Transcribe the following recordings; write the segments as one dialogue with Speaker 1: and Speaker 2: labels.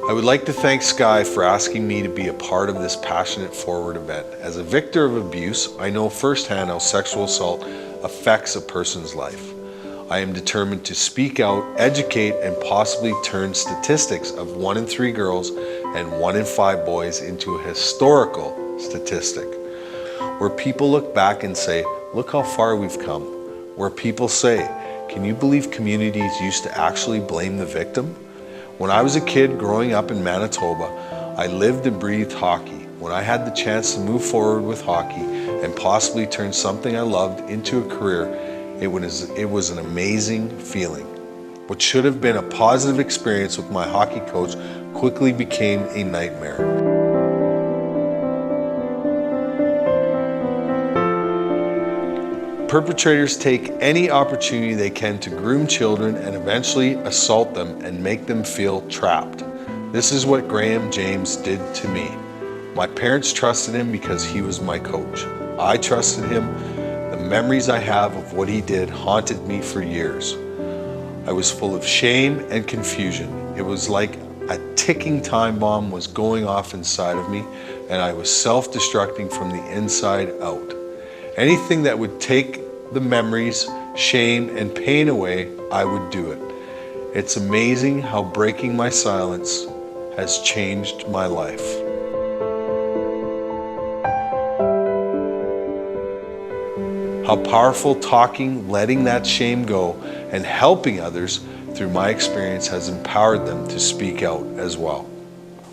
Speaker 1: I would like to thank Sky for asking me to be a part of this Passionate Forward event. As a victor of abuse, I know firsthand how sexual assault affects a person's life. I am determined to speak out, educate, and possibly turn statistics of 1 in 3 girls and 1 in 5 boys into a historical statistic, where people look back and say, look how far we've come. Where people say, can you believe communities used to actually blame the victim? When I was a kid growing up in Manitoba, I lived and breathed hockey. When I had the chance to move forward with hockey and possibly turn something I loved into a career, it was an amazing feeling. What should have been a positive experience with my hockey coach quickly became a nightmare. Perpetrators take any opportunity they can to groom children and eventually assault them and make them feel trapped. This is what Graham James did to me. My parents trusted him because he was my coach. I trusted him. The memories I have of what he did haunted me for years. I was full of shame and confusion. It was like a ticking time bomb was going off inside of me, and I was self-destructing from the inside out. Anything that would take the memories, shame, and pain away, I would do it. It's amazing how breaking my silence has changed my life. How powerful talking, letting that shame go, and helping others through my experience has empowered them to speak out as well.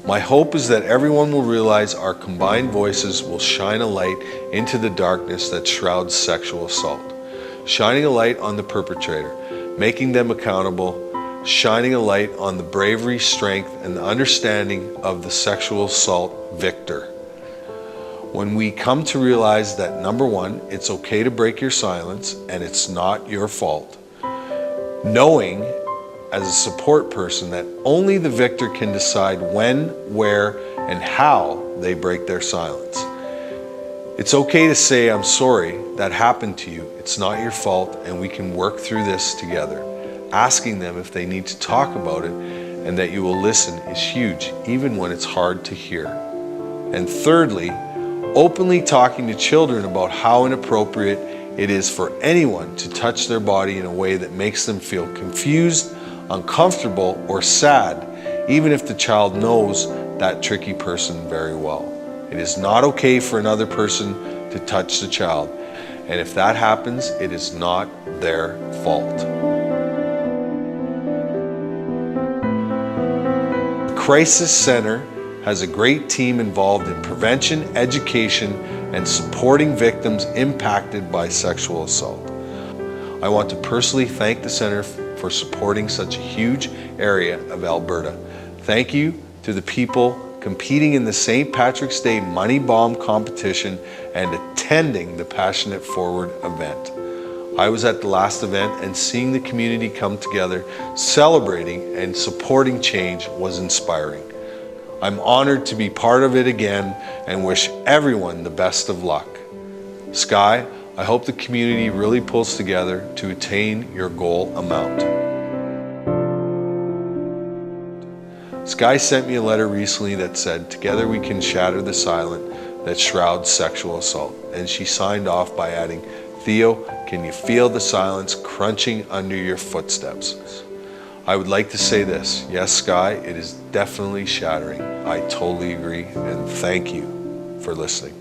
Speaker 1: My hope is that everyone will realize our combined voices will shine a light into the darkness that shrouds sexual assault. Shining a light on the perpetrator, making them accountable, shining a light on the bravery, strength, and the understanding of the sexual assault victor. When we come to realize that, number one, it's okay to break your silence and it's not your fault. Knowing as a support person that only the victor can decide when, where, and how they break their silence. It's okay to say, I'm sorry, that happened to you. It's not your fault, and we can work through this together. Asking them if they need to talk about it and that you will listen is huge, even when it's hard to hear. And thirdly, openly talking to children about how inappropriate it is for anyone to touch their body in a way that makes them feel confused, uncomfortable, or sad, even if the child knows that tricky person very well. It is not okay for another person to touch the child, and if that happens, it is not their fault. The Crisis Center has a great team involved in prevention, education, and supporting victims impacted by sexual assault. I want to personally thank the Center for supporting such a huge area of Alberta. Thank you to the people competing in the St. Patrick's Day Money Bomb competition and attending the Passionate Forward event. I was at the last event, and seeing the community come together, celebrating and supporting change was inspiring. I'm honored to be part of it again and wish everyone the best of luck. Sky, I hope the community really pulls together to attain your goal amount. Sky sent me a letter recently that said, together we can shatter the silence that shrouds sexual assault. And she signed off by adding, Theo, can you feel the silence crunching under your footsteps? I would like to say this, yes, Sky, it is definitely shattering. I totally agree, and thank you for listening.